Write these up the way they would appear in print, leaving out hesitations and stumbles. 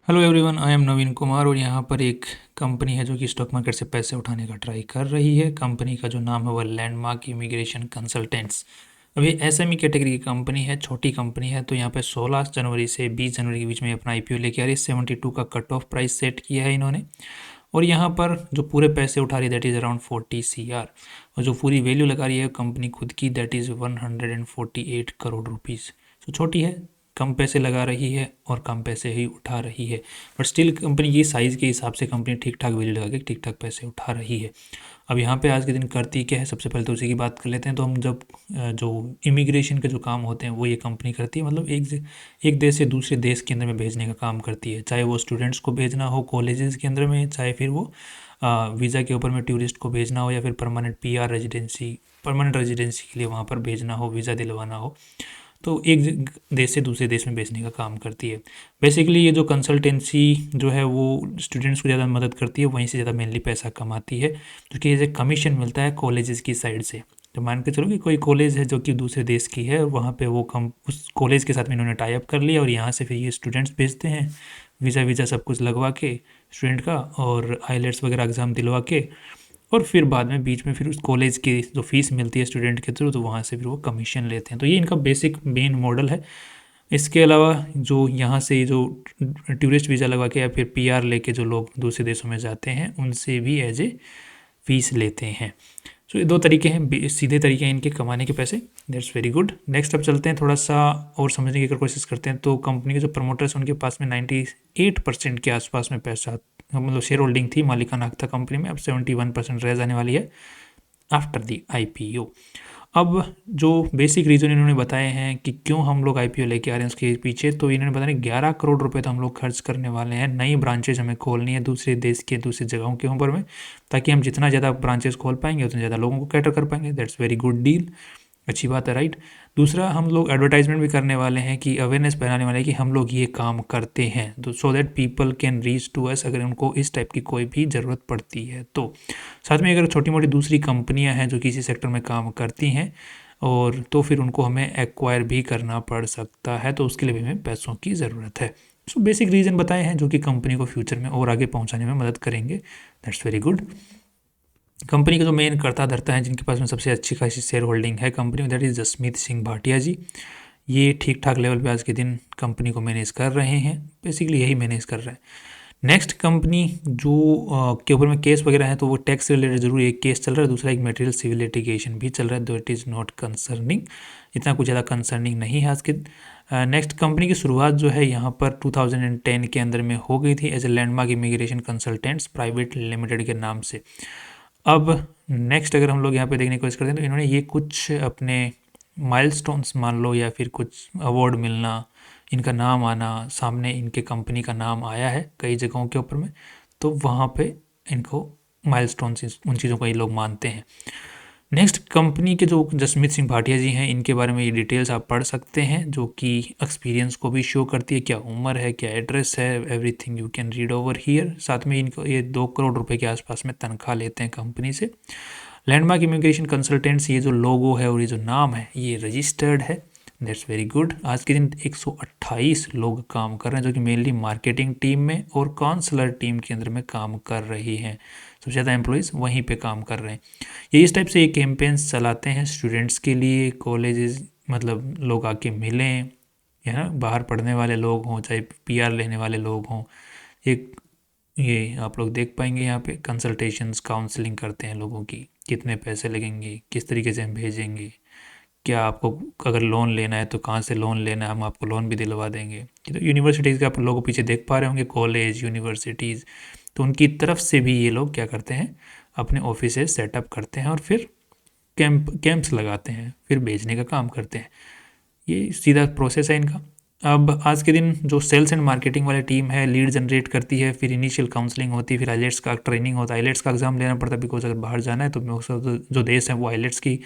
Hello everyone, I am नवीन कुमार और यहाँ पर एक कंपनी है जो कि स्टॉक मार्केट से पैसे उठाने का ट्राई कर रही है। कंपनी का जो नाम है वह लैंडमार्क इमिग्रेशन कंसल्टेंट्स। अब ये एसएमई कैटेगरी की कंपनी है, छोटी कंपनी है। तो यहाँ पे 16 जनवरी से 20 जनवरी के बीच में अपना आईपीओ लेके आ रही है। 72 का कट ऑफ प्राइस सेट किया है इन्होंने। और यहाँ पर जो पूरे पैसे उठा रही है दैट इज़ अराउंड 40 CR। और जो पूरी वैल्यू लगा रही है कंपनी खुद की दैट इज़ 148 करोड़ रुपीज़। तो छोटी है, कम पैसे लगा रही है और कम पैसे ही उठा रही है। बट स्टिल कंपनी की साइज़ के हिसाब से कंपनी ठीक ठाक वैल्यू लगा के ठीक ठाक पैसे उठा रही है। अब यहाँ पे आज के दिन करती क्या है, सबसे पहले तो उसी की बात कर लेते हैं। तो हम जब जो इमिग्रेशन के जो काम होते हैं वो ये कंपनी करती है। मतलब एक देश से दूसरे देश के अंदर में भेजने का काम करती है। चाहे वो स्टूडेंट्स को भेजना हो कॉलेजेस के अंदर में, चाहे फिर वो वीज़ा के ऊपर में टूरिस्ट को भेजना हो, या फिर परमानेंट रेजिडेंसी के लिए वहाँ पर भेजना हो, वीज़ा दिलवाना हो। तो एक देश से दूसरे देश में भेजने का काम करती है। बेसिकली ये जो कंसल्टेंसी जो है वो स्टूडेंट्स को ज़्यादा मदद करती है, वहीं से ज़्यादा मेनली पैसा कमाती है, क्योंकि ये कमीशन मिलता है कॉलेजेस की साइड से। तो मान के चलो कि कोई कॉलेज है जो कि दूसरे देश की है, और वहाँ पे वो कम उस कॉलेज के साथ में इन्होंने टाई अप कर लिया, और यहाँ से फिर ये स्टूडेंट्स भेजते हैं वीज़ा सब कुछ लगवा के स्टूडेंट का, और आईलेट्स वगैरह एग्ज़ाम दिलवा के, और फिर बाद में बीच में फिर उस कॉलेज की जो फीस मिलती है स्टूडेंट के थ्रू, तो वहाँ से फिर वो कमीशन लेते हैं। तो ये इनका बेसिक मेन मॉडल है। इसके अलावा जो यहाँ से जो टूरिस्ट वीज़ा लगा के या फिर पीआर लेके जो लोग दूसरे देशों में जाते हैं, उनसे भी एज ए फीस लेते हैं। सो ये दो तरीके हैं, सीधे तरीके हैं इनके कमाने के पैसे। That's very good. नेक्स्ट अब चलते हैं, थोड़ा सा और समझने की अगर कोशिश करते हैं। तो कंपनी के जो प्रमोटर्स उनके पास में 98% के आसपास में पैसा, मतलब शेयर होल्डिंग थी, मालिकाना हक था कंपनी में। अब 71% रह जाने वाली है आफ्टर दी आईपीओ। अब जो बेसिक रीज़न इन्होंने बताए हैं कि क्यों हम लोग आईपीओ लेके आ रहे हैं उसके पीछे, तो इन्होंने बताया 11 करोड़ रुपए तो हम लोग खर्च करने वाले हैं। नई ब्रांचेज हमें खोलनी है दूसरे देश के दूसरी जगहों के ऊपर में, ताकि हम जितना ज़्यादा ब्रांचेस खोल पाएंगे उतने ज़्यादा लोगों को कैटर कर पाएंगे। दैट्स वेरी गुड डील, अच्छी बात है, राइट। दूसरा, हम लोग एडवर्टाइजमेंट भी करने वाले हैं, कि अवेयरनेस फैलाने वाले हैं कि हम लोग ये काम करते हैं, तो so that people can reach to us अगर उनको इस टाइप की कोई भी ज़रूरत पड़ती है। तो साथ में अगर छोटी मोटी दूसरी कंपनियां हैं जो किसी सेक्टर में काम करती हैं, और तो फिर उनको हमें एक्वायर भी करना पड़ सकता है, तो उसके लिए भी हमें पैसों की ज़रूरत है। सो बेसिक रीज़न बताए हैं जो कि कंपनी को फ्यूचर में और आगे पहुंचाने में मदद करेंगे। That's very good. कंपनी का जो मेन करता धरता है, जिनके पास में सबसे अच्छी खासी शेयर होल्डिंग है कंपनी में, दैट इज़ जसमीत सिंह भाटिया जी। ये ठीक ठाक लेवल पे आज के दिन कंपनी को मैनेज कर रहे हैं, बेसिकली यही मैनेज कर रहे हैं। नेक्स्ट कंपनी जो के ऊपर में केस वगैरह है, तो वो टैक्स रिलेटेड जरूर एक केस चल रहा है, दूसरा एक मटेरियल सिविल लिटिगेशन भी चल रहा है, दो इट इज़ नॉट कंसर्निंग, इतना कुछ ज़्यादा कंसर्निंग नहीं है आज के। नेक्स्ट कंपनी की शुरुआत जो है यहाँ पर 2010 के अंदर में हो गई थी as a landmark immigration consultants private limited के नाम से। अब नेक्स्ट अगर हम लोग यहाँ पे देखने की कोशिश करते हैं, तो इन्होंने ये कुछ अपने माइलस्टोन्स मान लो, या फिर कुछ अवार्ड मिलना, इनका नाम आना, सामने इनके कंपनी का नाम आया है कई जगहों के ऊपर में, तो वहाँ पे इनको माइलस्टोन्स, उन चीज़ों को ये लोग मानते हैं। नेक्स्ट कंपनी के जो जसमीत सिंह भाटिया जी हैं, इनके बारे में ये डिटेल्स आप पढ़ सकते हैं, जो कि एक्सपीरियंस को भी शो करती है, क्या उम्र है, क्या एड्रेस है, everything you can read over here. साथ में इनको ये 2 करोड़ रुपए के आसपास में तनख्वाह लेते हैं कंपनी से। लैंडमार्क इमिग्रेशन कंसल्टेंट्स, ये जो लोगो है और ये जो नाम है ये रजिस्टर्ड है। That's very good. आज के दिन 128 लोग काम कर रहे हैं, जो कि मेनली मार्केटिंग टीम में और काउंसलर टीम के अंदर में काम कर रही हैं। सबसे ज़्यादा एम्प्लॉयज़ वहीं पे काम कर रहे हैं। ये इस टाइप से ये कैंपेन्स चलाते हैं स्टूडेंट्स के लिए, कॉलेजेस, मतलब लोग आके मिलें, है ना, बाहर पढ़ने वाले लोग हों, चाहे पीआर लेने वाले लोग हों। एक ये आप लोग देख पाएंगे यहाँ पे कंसल्टेशंस, काउंसलिंग करते हैं लोगों की, कितने पैसे लगेंगे, किस तरीके से हम भेजेंगे, क्या आपको अगर लोन लेना है तो कहाँ से लोन लेना है, हम आपको लोन भी दिलवा देंगे। ये तो यूनिवर्सिटीज़ के आप लोगों पीछे देख पा रहे होंगे, कॉलेज, यूनिवर्सिटीज़, तो उनकी तरफ से भी ये लोग क्या करते हैं, अपने ऑफिसेज सेटअप करते हैं, और फिर कैंप्स लगाते हैं, फिर भेजने का काम करते हैं। ये सीधा प्रोसेस है इनका। अब आज के दिन जो सेल्स एंड मार्केटिंग वाली टीम है, लीड जनरेट करती है, फिर इनिशियल काउंसलिंग होती है, फिर आइलेट्स का ट्रेनिंग होता है। आइलेट्स का एग्जाम लेना पड़ता है, बिकॉज अगर बाहर जाना है तो जो देश है वो आइलेट्स की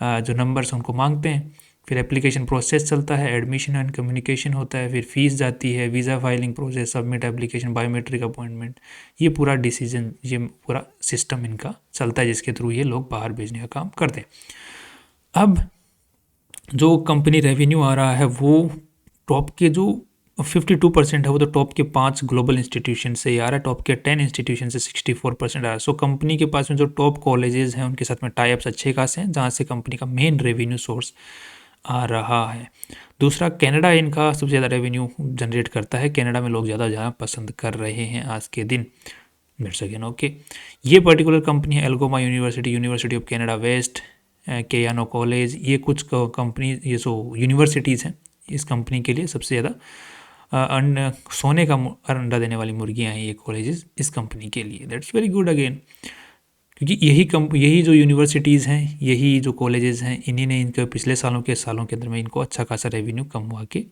जो नंबर्स उनको मांगते हैं। फिर एप्लीकेशन प्रोसेस चलता है, एडमिशन एंड कम्युनिकेशन होता है, फिर फीस जाती है, visa filing process, submit application, biometric appointment, ये पूरा डिसीजन, ये पूरा सिस्टम इनका चलता है, जिसके थ्रू ये लोग बाहर भेजने का काम करते हैं। अब जो कंपनी रेवेन्यू आ रहा है वो टॉप के जो 52% है वो तो टॉप के 5 ग्लोबल इंस्टीट्यूशन से ही आ रहा है, टॉप के 10 इंस्टीट्यूशन से 64% आ रहा है। सो कंपनी के पास में जो टॉप कॉलेजेस हैं उनके साथ में टाई अप्स अच्छे खासे हैं, जहाँ से कंपनी का मेन रेवेन्यू सोर्स आ रहा है। दूसरा, कनाडा इनका सबसे ज़्यादा रेवेन्यू जनरेट करता है। कनाडा में लोग ज़्यादा जाना पसंद कर रहे हैं आज के दिन। That's again okay. ये पर्टिकुलर कंपनी है Algoma university, university of Canada west, Keyano college, ये कुछ कंपनी, ये सो यूनिवर्सिटीज़ हैं। इस कंपनी के लिए सबसे ज़्यादा सोने का अंडा देने वाली मुर्गियाँ हैं ये कॉलेजेस इस कंपनी के लिए। दैट्स वेरी गुड अगेन, क्योंकि यही जो यूनिवर्सिटीज़ हैं, यही जो कॉलेजेस हैं, इन्हीं ने इनके पिछले सालों के अंदर में इनको अच्छा खासा रेवेन्यू कमवा के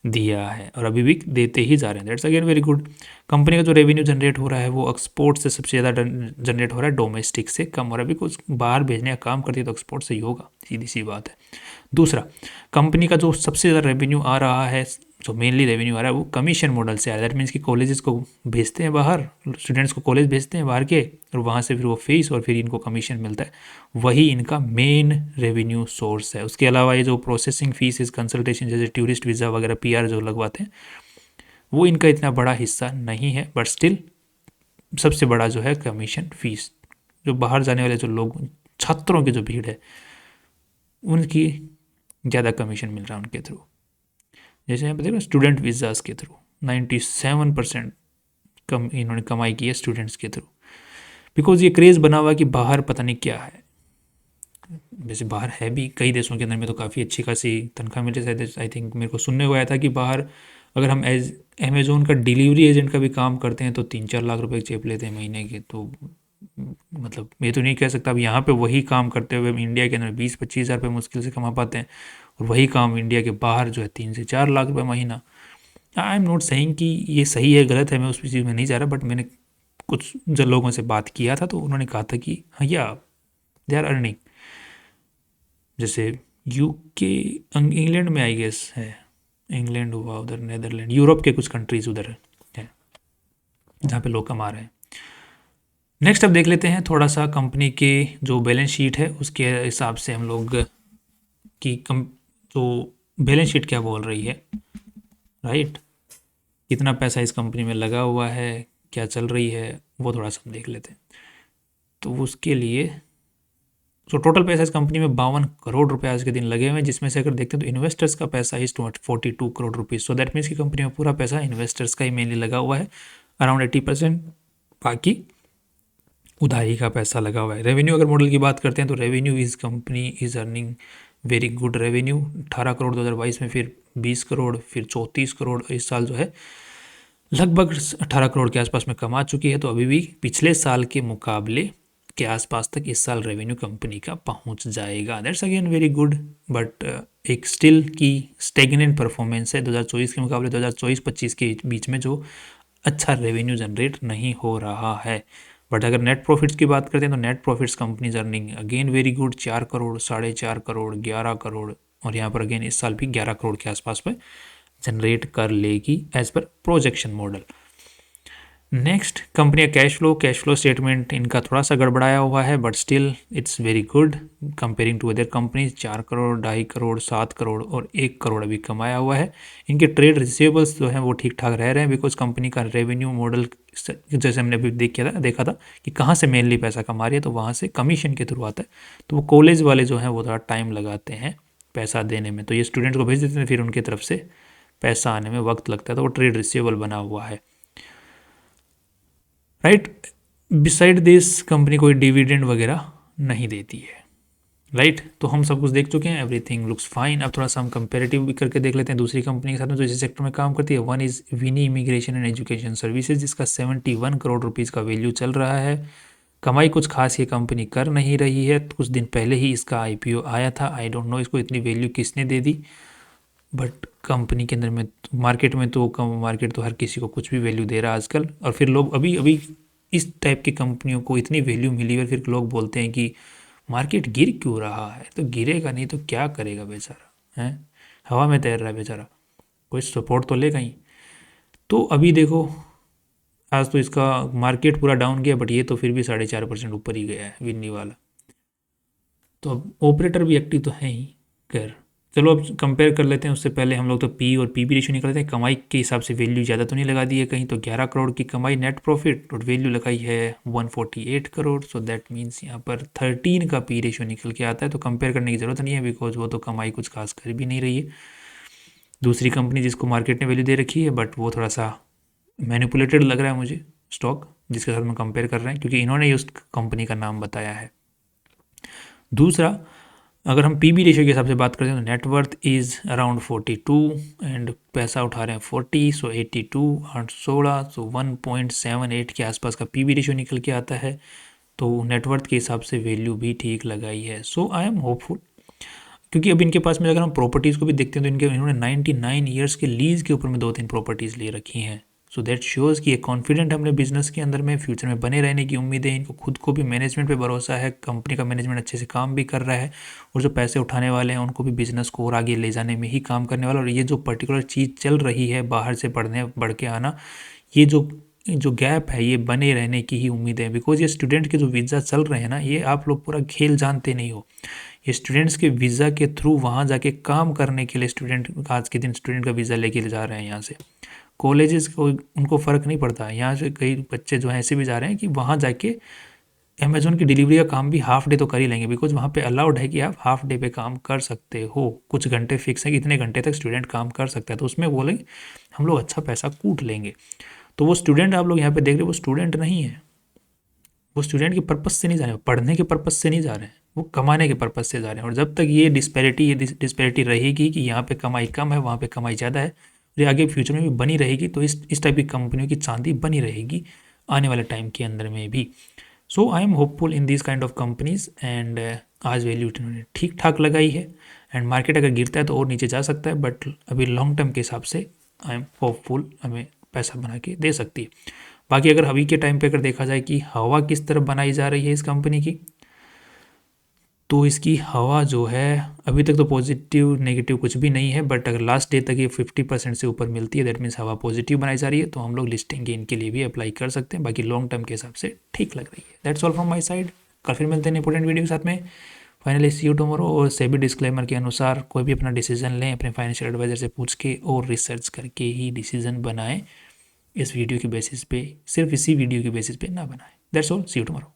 दिया है और अभी भी देते ही जा रहे हैं। That's again very good. Company का जो रेवेन्यू जनरेट हो रहा है वो एक्सपोर्ट से सबसे ज़्यादा जनरेट हो रहा है, डोमेस्टिक से कम हो रहा है। अभी कुछ बाहर भेजने का काम करती है तो एक्सपोर्ट से ही होगा, सीधी सी बात है। दूसरा, कंपनी का जो सबसे ज़्यादा रेवेन्यू आ रहा है, जो मेनली रेवेन्यू आ रहा है वो कमीशन मॉडल से आ रहा है। दैट मीन्स कि कॉलेजेस को भेजते हैं बाहर, स्टूडेंट्स को कॉलेज भेजते हैं बाहर के, और वहाँ से फिर वो फीस और फिर इनको कमीशन मिलता है, वही इनका मेन रेवेन्यू सोर्स है। उसके अलावा ये जो प्रोसेसिंग फीस इस कंसल्टेशन जैसे टूरिस्ट वीज़ा वगैरह PR जो लगवाते हैं वो इनका इतना बड़ा हिस्सा नहीं है, बट स्टिल सबसे बड़ा जो है कमीशन फीस, जो बाहर जाने वाले जो लोग, छात्रों की जो भीड़ है उनकी ज़्यादा कमीशन मिल रहा है उनके थ्रू। जैसे यहाँ पे देखो स्टूडेंट वीज़ाज़ के थ्रू 97% कम इन्होंने कमाई की है स्टूडेंट्स के थ्रू, बिकॉज ये क्रेज़ बना हुआ कि बाहर पता नहीं क्या है। वैसे बाहर है भी, कई देशों के अंदर में तो काफ़ी अच्छी खासी तनख्वाह मिलती है। आई थिंक मेरे को सुनने को आया था कि बाहर अगर हम एज अमेज़ोन का डिलीवरी एजेंट का भी काम करते हैं तो 3-4 लाख रुपए चेप लेते हैं महीने के। तो मतलब मैं तो नहीं कह सकता। अब यहाँ पे वही काम करते हुए हम इंडिया के अंदर 20-25 हज़ार रुपये मुश्किल से कमा पाते हैं, और वही काम इंडिया के बाहर जो है 3 से 4 लाख रुपये महीना। आई एम नॉट सेइंग कि ये सही है गलत है, मैं उस चीज़ में नहीं जा रहा, बट मैंने कुछ जो लोगों से बात किया था तो उन्होंने कहा था कि हाँ या दे आर अर्निंग। जैसे UK, इंग्लैंड में आई गेस है, इंग्लैंड हुआ उधर, नेदरलैंड, यूरोप के कुछ कंट्रीज़ उधर है जहाँ पे लोग कमा रहे हैं। नेक्स्ट अब देख लेते हैं थोड़ा सा कंपनी के जो बैलेंस शीट है उसके हिसाब से हम लोग की जो बैलेंस शीट क्या बोल रही है, राइट। कितना पैसा इस कंपनी में लगा हुआ है, क्या चल रही है, वो थोड़ा सा हम देख लेते हैं। तो उसके लिए जो टोटल पैसा इस कंपनी में 52 करोड़ रुपए आज के दिन लगे हुए हैं, जिसमें से अगर देखते हैं तो इन्वेस्टर्स का पैसा is 42 crore rupees. So that means की कंपनी में पूरा पैसा इन्वेस्टर्स का ही मेनली लगा हुआ है, अराउंड 80%, बाकी उधारी का पैसा लगा हुआ है। रेवेन्यू अगर मॉडल की बात करते हैं तो revenue is company is earning very good revenue, 18 crore 2022 में, फिर 20 करोड़, फिर 34 करोड़ इस साल जो है लगभग 18 करोड़ के आसपास में कमा चुकी है। तो अभी भी पिछले साल के मुकाबले के आसपास तक इस साल रेवेन्यू कंपनी का पहुंच जाएगा। That's again very good, but एक स्टिल की स्टेगनेंट परफॉर्मेंस है 2024 के मुकाबले। 2024-25 के बीच में जो अच्छा रेवेन्यू जनरेट नहीं हो रहा है। बट अगर नेट प्रॉफिट्स की बात करते हैं तो net profits companies earning again very good, 4 crore, 4.5 crore, 11 crore, और यहाँ पर अगेन इस साल भी 11 करोड़ के आसपास में जनरेट कर लेगी as per projection model. Next company का कैश फ्लो स्टेटमेंट इनका थोड़ा सा गड़बड़ाया हुआ है, but still it's very good comparing to other companies. 4 crore, 2.5 crore, 7 crore और 1 करोड़ अभी कमाया हुआ है। इनके ट्रेड रिसीवेबल्स जो हैं वो ठीक ठाक रह रहे हैं, बिकॉज कंपनी का रेवेन्यू मॉडल जैसे हमने अभी देखा था कि कहाँ से मेनली पैसा कमा रही है, तो वहाँ से कमीशन के थ्रू आता है। तो वो कॉलेज वाले जो हैं वो थोड़ा टाइम लगाते हैं पैसा देने में, तो ये स्टूडेंट्स को भेज देते हैं, फिर उनकी तरफ से पैसा आने में वक्त लगता है, तो वो ट्रेड रिसीवेबल बना हुआ है, राइट। बिसाइड दिस कंपनी कोई डिविडेंड वगैरह नहीं देती है, राइट। तो हम सब कुछ देख चुके हैं, एवरीथिंग लुक्स फाइन। अब थोड़ा सा हम कंपेरेटिव भी करके देख लेते हैं दूसरी कंपनी के साथ में जो इसी सेक्टर में काम करती है। One is Vinny immigration and education services, जिसका 71 करोड़ रुपीज़ का वैल्यू चल रहा है। कमाई कुछ खास ये कंपनी कर नहीं रही है, कुछ दिन पहले ही इसका IPO आया था। आई डोंट नो इसको इतनी वैल्यू किसने दे दी, बट कंपनी के अंदर में मार्केट में तो मार्केट तो हर किसी को कुछ भी वैल्यू दे रहा है आजकल। और फिर लोग अभी इस टाइप की कंपनियों को इतनी वैल्यू मिली और फिर लोग बोलते हैं कि मार्केट गिर क्यों रहा है। तो गिरेगा नहीं तो क्या करेगा बेचारा, है हवा में तैर रहा है बेचारा, कोई सपोर्ट तो लेगा ही। तो अभी देखो आज तो इसका मार्केट पूरा डाउन गया, बट ये तो फिर भी 4.5% ऊपर ही गया है विन्नी वाला। तो अब ऑपरेटर भी एक्टिव तो है ही, खैर चलो अब कंपेयर कर लेते हैं। उससे पहले हम लोग तो पी और पीबी रेशियो निकाल लेते हैं। कमाई के हिसाब से वैल्यू ज़्यादा तो नहीं लगा दी है कहीं, तो 11 करोड़ की कमाई नेट प्रॉफिट और वैल्यू लगाई है 148 करोड़। सो दैट मीन्स यहाँ पर 13 का पी रेशियो निकल के आता है। तो कंपेयर करने की ज़रूरत नहीं है, बिकॉज वो तो कमाई कुछ खास कर भी नहीं रही है। दूसरी कंपनी जिसको मार्केट ने वैल्यू दे रखी है, बट वो थोड़ा सा मैनिपुलेटेड लग रहा है मुझे स्टॉक, जिसके साथ हम कंपेयर कर रहे हैं, क्योंकि इन्होंने ही उस कंपनी का नाम बताया है। दूसरा, अगर हम पी बी रेशियो के हिसाब से बात करते हैं तो नेटवर्थ इज़ अराउंड 42 एंड पैसा उठा रहे हैं 40, सो 82 8 16, सो 1.78 के आसपास का पी बी रेशियो निकल के आता है। तो नेटवर्थ के हिसाब से वैल्यू भी ठीक लगाई है। सो आई एम होपफुल, क्योंकि अब इनके पास में अगर हम प्रॉपर्टीज़ को भी देखते हैं तो इन्होंने 99 ईयर्स के लीज़ के ऊपर में 2-3 प्रॉपर्टीज़ ले रखी हैं। सो दैट शोज़ कि ये कॉन्फिडेंट अपने बिजनेस के अंदर में फ्यूचर में बने रहने की उम्मीद है इनको। खुद को भी मैनेजमेंट पे भरोसा है, कंपनी का मैनेजमेंट अच्छे से काम भी कर रहा है, और जो पैसे उठाने वाले हैं उनको भी बिजनेस को और आगे ले जाने में ही काम करने वाला। और ये जो पर्टिकुलर चीज़ चल रही है बाहर से बढ़ के आना, ये जो गैप है ये बने रहने की ही उम्मीद है। बिकॉज ये स्टूडेंट के जो वीज़ा चल रहे हैं ना, ये आप लोग पूरा खेल जानते नहीं हो। ये स्टूडेंट्स के वीज़ा के थ्रू वहाँ जाके काम करने के लिए स्टूडेंट आज के दिन स्टूडेंट का वीज़ा लेके जा रहे हैं यहाँ से। कॉलेजेस को उनको फ़र्क नहीं पड़ता है। यहाँ से कई बच्चे जो हैं ऐसे भी जा रहे हैं कि वहाँ जाके अमेज़ोन की डिलीवरी का काम भी हाफ डे तो कर ही लेंगे, बिकॉज वहाँ पे अलाउड है कि आप हाफ डे पे काम कर सकते हो। कुछ घंटे फिक्स है कि इतने घंटे तक स्टूडेंट काम कर सकता है, तो उसमें बोले हम लोग अच्छा पैसा कूट लेंगे। तो वो स्टूडेंट आप लोग यहाँ पे देख रहे हो, वो स्टूडेंट नहीं है। वो स्टूडेंट के पर्पज़ से नहीं जा रहे हैं, पढ़ने के पर्पज़ से नहीं जा रहे हैं, वो कमाने के पर्पज़ से जा रहे हैं। और जब तक ये डिस्पैरिटी रहेगी कि यहाँ पे कमाई कम है वहाँ पे कमाई ज़्यादा है, और ये आगे फ्यूचर में भी बनी रहेगी, तो इस टाइप की कंपनियों की चांदी बनी रहेगी आने वाले टाइम के अंदर में भी। So I am hopeful in this kind of companies and आज वैल्यू इन्होंने ठीक ठाक लगाई है। एंड मार्केट अगर गिरता है तो और नीचे जा सकता है, बट अभी लॉन्ग टर्म के हिसाब से आई एम होपफुल, हमें पैसा बना के दे सकती है। बाकी अगर अभी के टाइम पे अगर देखा जाए कि हवा किस तरफ बनाई जा रही है इस कंपनी की, तो इसकी हवा जो है अभी तक तो पॉजिटिव नेगेटिव कुछ भी नहीं है, बट अगर लास्ट डे तक ये 50% से ऊपर मिलती है, दैट मीन्स हवा पॉजिटिव बनाई जा रही है, तो हम लोग लिस्टिंग गेन के लिए भी अप्लाई कर सकते हैं। बाकी लॉन्ग टर्म के हिसाब से ठीक लग रही है। That's all from my side. कल फिर मिलते हैं इंपॉर्टेंट वीडियो के साथ में। Finally see you tomorrow. और सेबी डिस्क्लेमर के अनुसार कोई भी अपना डिसीजन लें अपने फाइनेंशियल एडवाइजर से पूछ के और रिसर्च करके ही डिसीजन बनाएं। इस वीडियो के बेसिस पे, सिर्फ इसी वीडियो के बेसिस पे ना बनाएं। That's all, see you tomorrow.